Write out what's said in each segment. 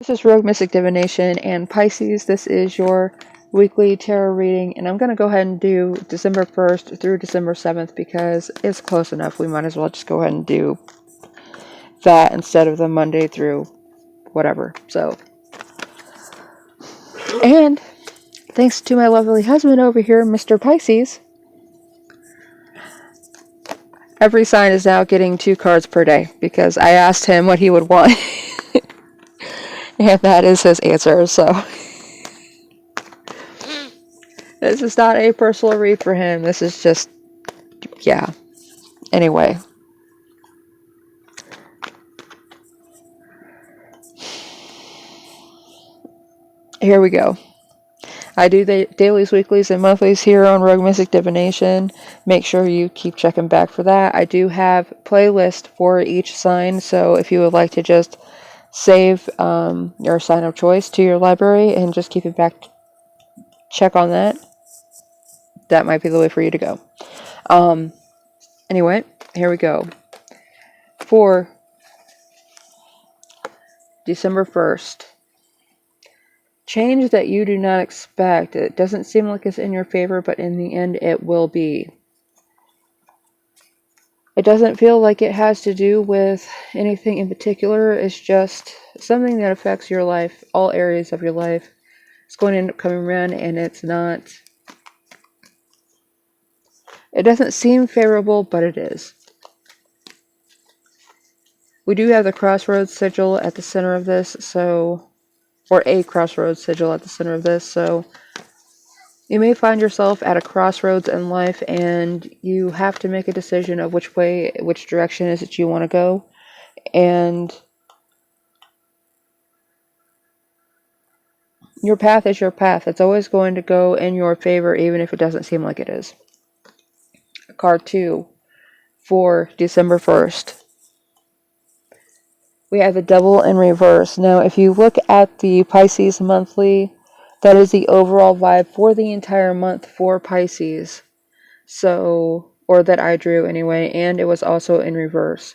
This is Rogue Mystic Divination, and Pisces, this is your weekly tarot reading, and I'm going to go ahead and do December 1st through December 7th because it's close enough. We might as well just go ahead and do that instead of the Monday through whatever. So, and thanks to my lovely husband over here, Mr. Pisces, every sign is now getting 2 cards per day because I asked him what he would want. And that is his answer, so this is not a personal read for him. This is just, yeah. Anyway. Here we go. I do the dailies, weeklies, and monthlies here on Rogue Mystic Divination. Make sure you keep checking back for that. I do have playlist for each sign, so if you would like to just save your sign of choice to your library and just keep it back, check on that. That might be the way for you to go. Anyway, here we go. For December 1st. Change that you do not expect. It doesn't seem like it's in your favor, but in the end it will be. It doesn't feel like it has to do with anything in particular. It's just something that affects your life, all areas of your life. It's going to end up coming around, and it's not... It doesn't seem favorable, but it is. We do have the crossroads sigil at the center of this, so... or a crossroads sigil at the center of this, so... You may find yourself at a crossroads in life, and you have to make a decision of which direction is it you want to go. And your path is your path. It's always going to go in your favor, even if it doesn't seem like it is. Card 2 for December 1st. We have the Devil in reverse. Now, if you look at the Pisces monthly, that is the overall vibe for the entire month for Pisces. So, or that I drew anyway, and it was also in reverse.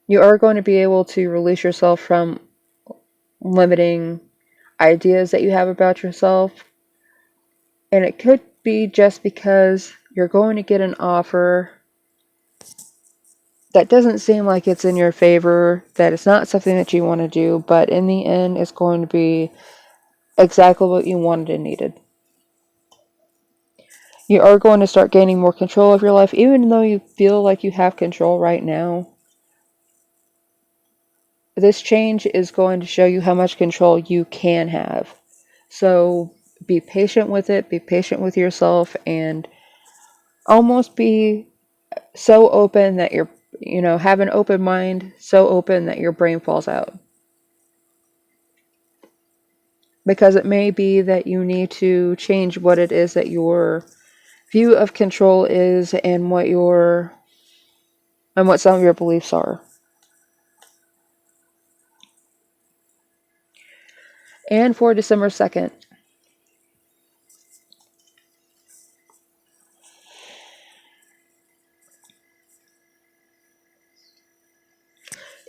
You are going to be able to release yourself from limiting ideas that you have about yourself. And it could be just because you're going to get an offer that doesn't seem like it's in your favor, that it's not something that you want to do, but in the end, it's going to be exactly what you wanted and needed. You are going to start gaining more control of your life, even though you feel like you have control right now. This change is going to show you how much control you can have. So be patient with it, be patient with yourself, and almost be so open that you're, have an open mind, so open that your brain falls out. Because it may be that you need to change what it is that your view of control is and what some of your beliefs are. And for December 2nd.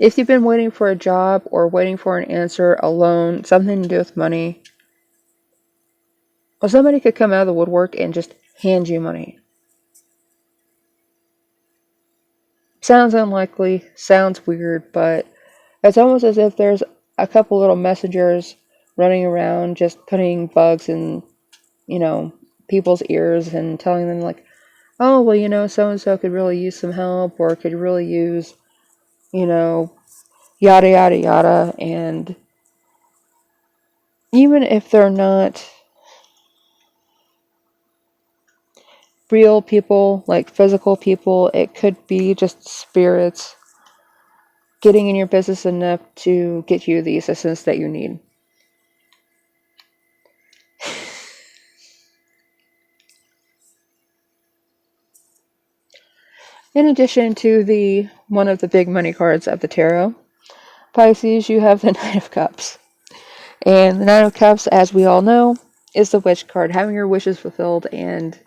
If you've been waiting for a job or waiting for an answer, a loan, something to do with money, or somebody could come out of the woodwork and just hand you money. Sounds unlikely, sounds weird, but it's almost as if there's a couple little messengers running around just putting bugs in, people's ears and telling them like, oh, well, so-and-so could really use some help or could really use, yada, yada, yada. And even if they're not real people, like physical people, it could be just spirits getting in your business enough to get you the assistance that you need. In addition to one of the big money cards of the tarot, Pisces, you have the Knight of Cups. And the Knight of Cups, as we all know, is the wish card, having your wishes fulfilled, and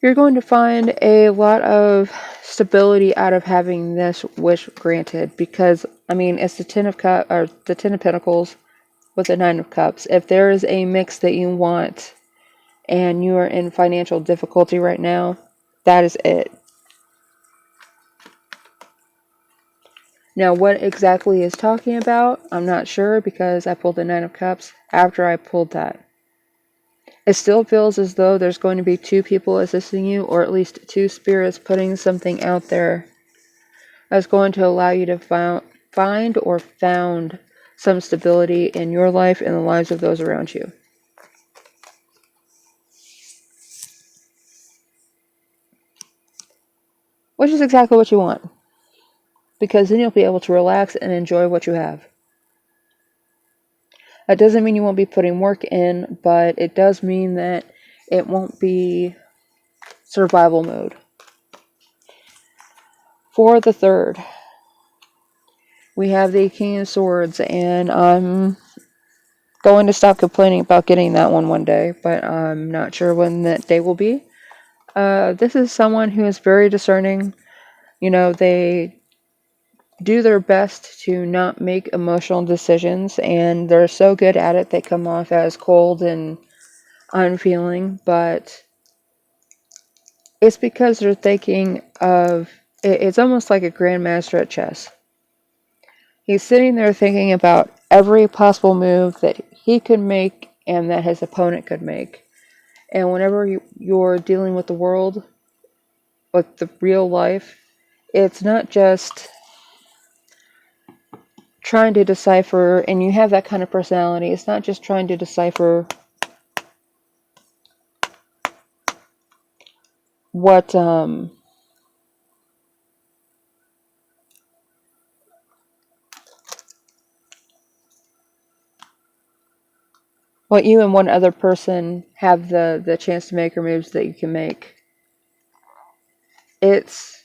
you're going to find a lot of stability out of having this wish granted, because I mean, it's the Ten of Cups, or the Ten of Pentacles with the Nine of Cups. If there is a mix that you want and you are in financial difficulty right now, that is it. Now, what exactly is talking about, I'm not sure, because I pulled the Nine of Cups after I pulled that. It still feels as though there's going to be two people assisting you, or at least two spirits putting something out there that's going to allow you to find or found some stability in your life and the lives of those around you. Which is exactly what you want. Because then you'll be able to relax and enjoy what you have. That doesn't mean you won't be putting work in, but it does mean that it won't be survival mode. For the third, we have the King of Swords, and I'm going to stop complaining about getting that one day, but I'm not sure when that day will be. This is someone who is very discerning. You know, they do their best to not make emotional decisions, and they're so good at it they come off as cold and unfeeling, but it's because they're thinking of it's almost like a grandmaster at chess. He's sitting there thinking about every possible move that he could make and that his opponent could make. And whenever you're dealing with the world, with the real life, it's not just trying to decipher, and you have that kind of personality, it's not just trying to decipher what you and one other person have the chance to make, or moves that you can make. It's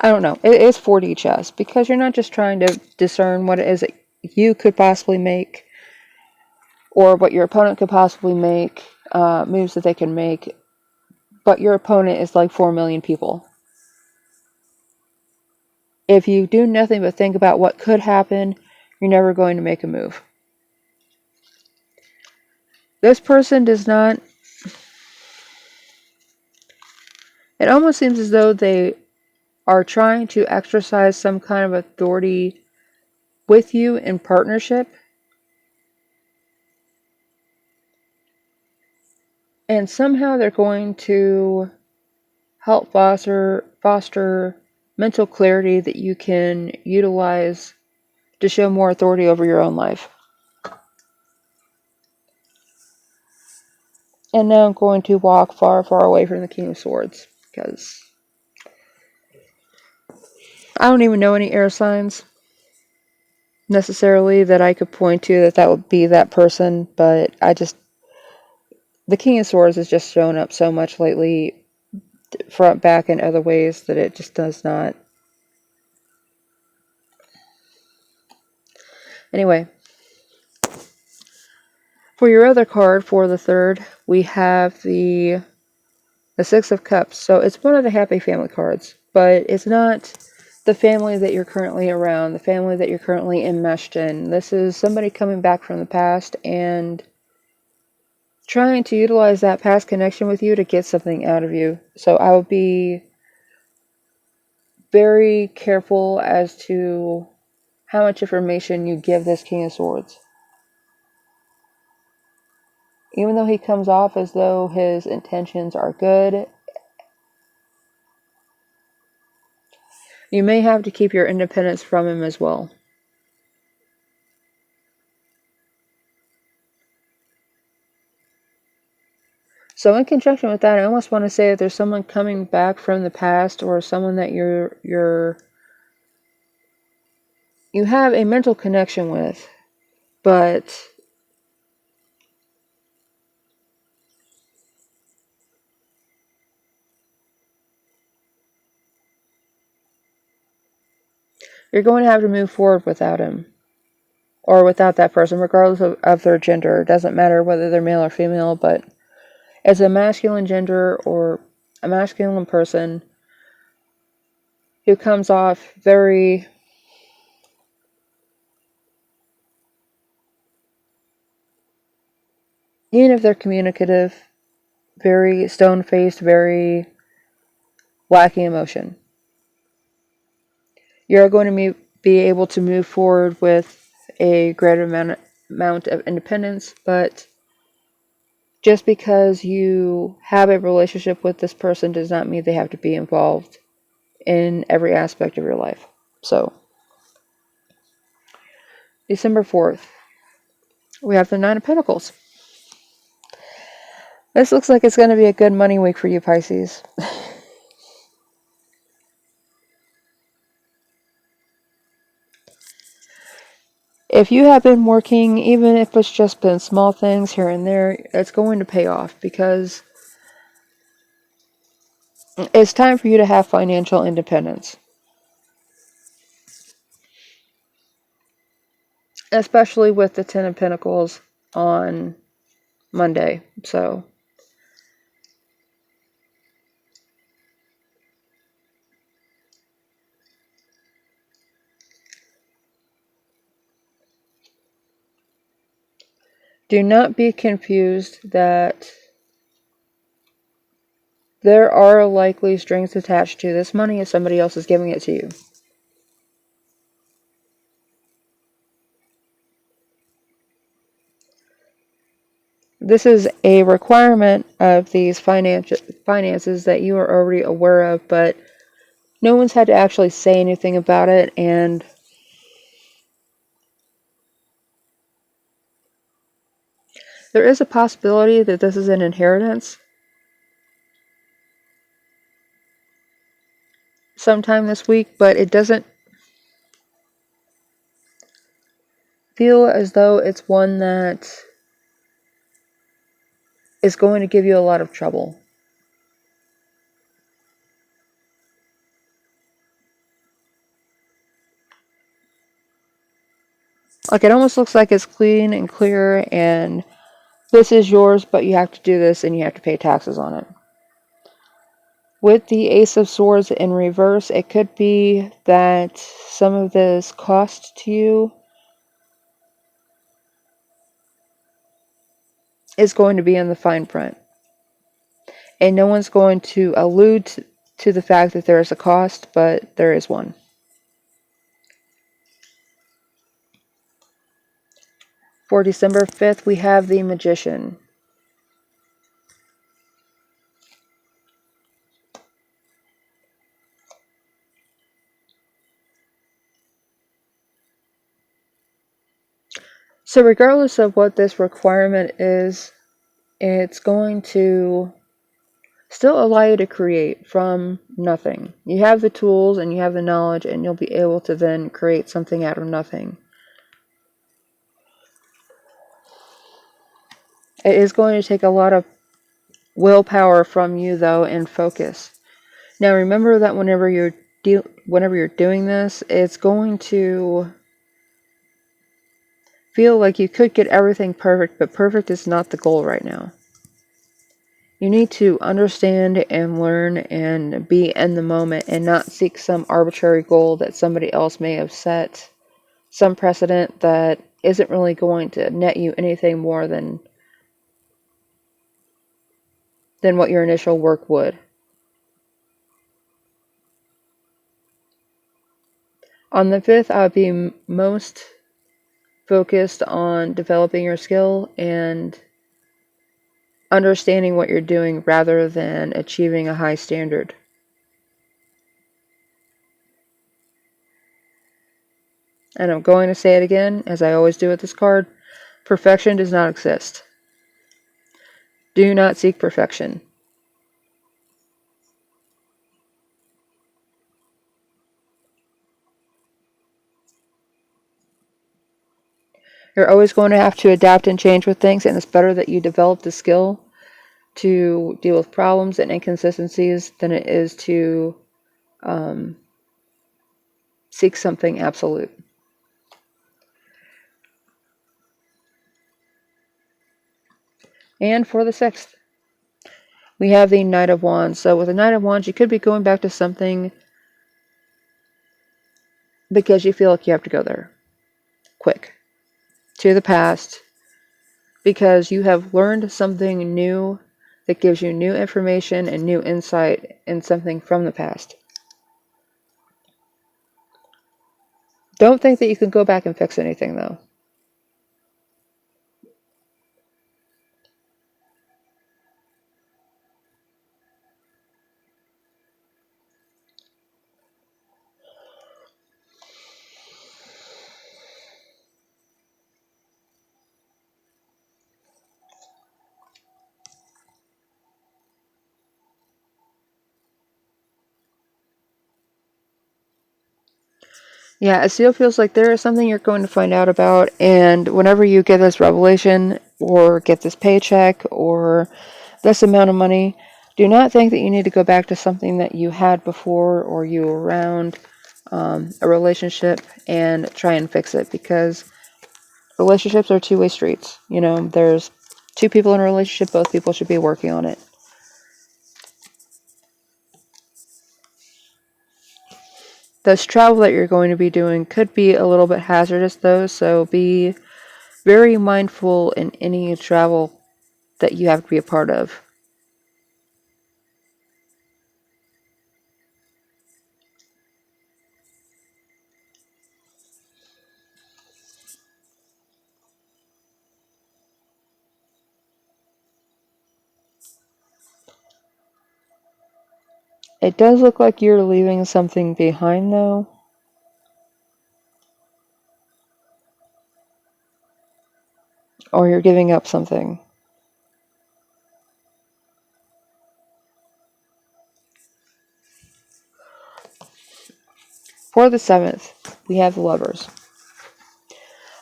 I don't know. It's 4D chess, because you're not just trying to discern what it is that you could possibly make, or what your opponent could possibly make, moves that they can make, but your opponent is like 4 million people. If you do nothing but think about what could happen, you're never going to make a move. This person does not... It almost seems as though they are trying to exercise some kind of authority with you in partnership. And somehow they're going to help foster mental clarity that you can utilize to show more authority over your own life. And now I'm going to walk far, far away from the King of Swords, because I don't even know any air signs necessarily that I could point to that would be that person, but the King of Swords has just shown up so much lately, front, back, and other ways, that it just does not. Anyway, for your other card, for the third, we have the Six of Cups. So it's one of the happy family cards, but it's not the family that you're currently around, the family that you're currently enmeshed in. This is somebody coming back from the past and trying to utilize that past connection with you to get something out of you. So I would be very careful as to how much information you give this King of Swords. Even though he comes off as though his intentions are good, you may have to keep your independence from him as well. So in conjunction with that, I almost want to say that there's someone coming back from the past, or someone that you have a mental connection with, but you're going to have to move forward without him, or without that person, regardless of their gender. It doesn't matter whether they're male or female, but as a masculine gender or a masculine person who comes off very even if they're communicative, very stone-faced, very lacking emotion. You're going to be able to move forward with a greater amount of independence, but just because you have a relationship with this person does not mean they have to be involved in every aspect of your life. So, December 4th, we have the Nine of Pentacles. This looks like it's going to be a good money week for you, Pisces. If you have been working, even if it's just been small things here and there, it's going to pay off because it's time for you to have financial independence. Especially with the Ten of Pentacles on Monday. So, do not be confused that there are likely strings attached to this money if somebody else is giving it to you. This is a requirement of these finances that you are already aware of, but no one's had to actually say anything about it, and there is a possibility that this is an inheritance sometime this week, but it doesn't feel as though it's one that is going to give you a lot of trouble. Like, it almost looks like it's clean and clear, and this is yours, but you have to do this, and you have to pay taxes on it. With the Ace of Swords in reverse, it could be that some of this cost to you is going to be in the fine print. And no one's going to allude to the fact that there is a cost, but there is one. For December 5th, we have the Magician. So regardless of what this requirement is, it's going to still allow you to create from nothing. You have the tools and you have the knowledge, and you'll be able to then create something out of nothing. It is going to take a lot of willpower from you, though, and focus. Now remember that whenever you're doing this, it's going to feel like you could get everything perfect, but perfect is not the goal right now. You need to understand and learn and be in the moment and not seek some arbitrary goal that somebody else may have set, some precedent that isn't really going to net you anything more than what your initial work would. On the 5th, I would be most focused on developing your skill and understanding what you're doing rather than achieving a high standard. And I'm going to say it again, as I always do with this card, perfection does not exist. Do not seek perfection. You're always going to have to adapt and change with things, and it's better that you develop the skill to deal with problems and inconsistencies than it is to seek something absolute. And for the 6th, we have the Knight of Wands. So with the Knight of Wands, you could be going back to something because you feel like you have to go there quick, to the past, because you have learned something new that gives you new information and new insight in something from the past. Don't think that you can go back and fix anything, though. Yeah, it still feels like there is something you're going to find out about, and whenever you get this revelation, or get this paycheck, or this amount of money, do not think that you need to go back to something that you had before, or you were around, a relationship, and try and fix it, because relationships are two-way streets. You know, there's two people in a relationship, both people should be working on it. This travel that you're going to be doing could be a little bit hazardous, though, so be very mindful in any travel that you have to be a part of. It does look like you're leaving something behind, though. Or you're giving up something. For the 7th, we have the Lovers.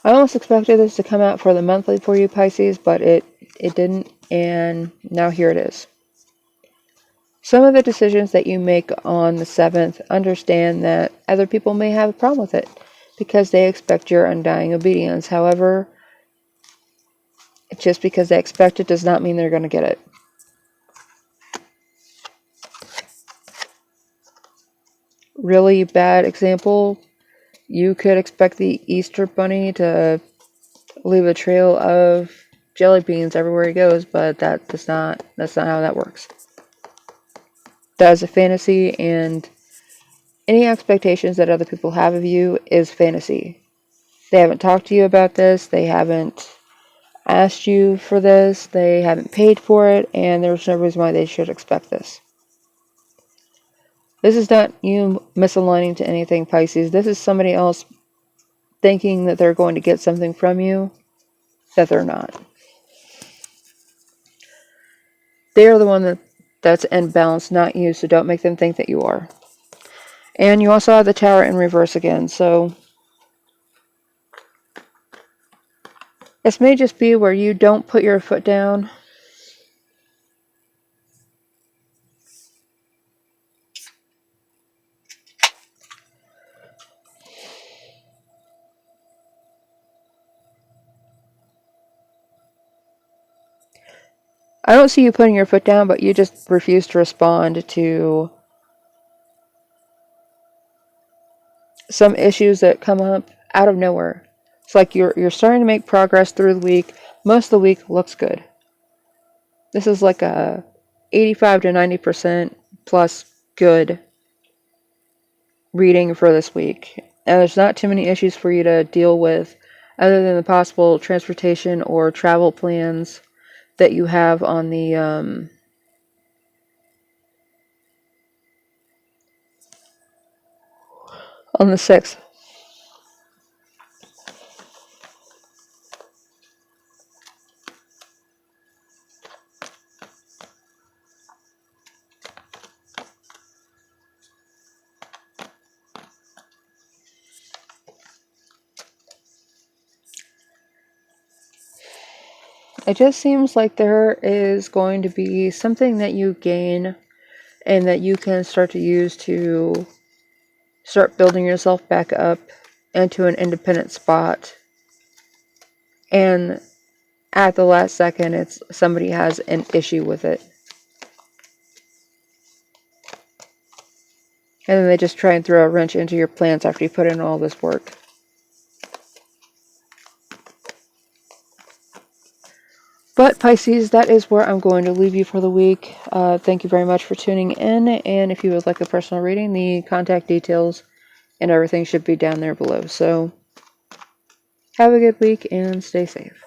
I almost expected this to come out for the monthly for you, Pisces, but it didn't, and now here it is. Some of the decisions that you make on the 7th, understand that other people may have a problem with it because they expect your undying obedience. However, just because they expect it does not mean they're going to get it. Really bad example, you could expect the Easter Bunny to leave a trail of jelly beans everywhere he goes, but that's not how that works. That is a fantasy, and any expectations that other people have of you is fantasy. They haven't talked to you about this, they haven't asked you for this, they haven't paid for it, and there's no reason why they should expect this. This is not you misaligning to anything, Pisces. This is somebody else thinking that they're going to get something from you that they're not. They are the one that's in balance, not you, so don't make them think that you are. And you also have the Tower in reverse again, so this may just be where you don't put your foot down. I don't see you putting your foot down, but you just refuse to respond to some issues that come up out of nowhere. It's like you're starting to make progress through the week. Most of the week looks good. This is like a 85 to 90% plus good reading for this week. And there's not too many issues for you to deal with other than the possible transportation or travel plans that you have on the on the 6th. It just seems like there is going to be something that you gain and that you can start to use to start building yourself back up into an independent spot. And at the last second, somebody has an issue with it. And then they just try and throw a wrench into your plans after you put in all this work. But Pisces, that is where I'm going to leave you for the week. Thank you very much for tuning in. And if you would like a personal reading, the contact details and everything should be down there below. So have a good week and stay safe.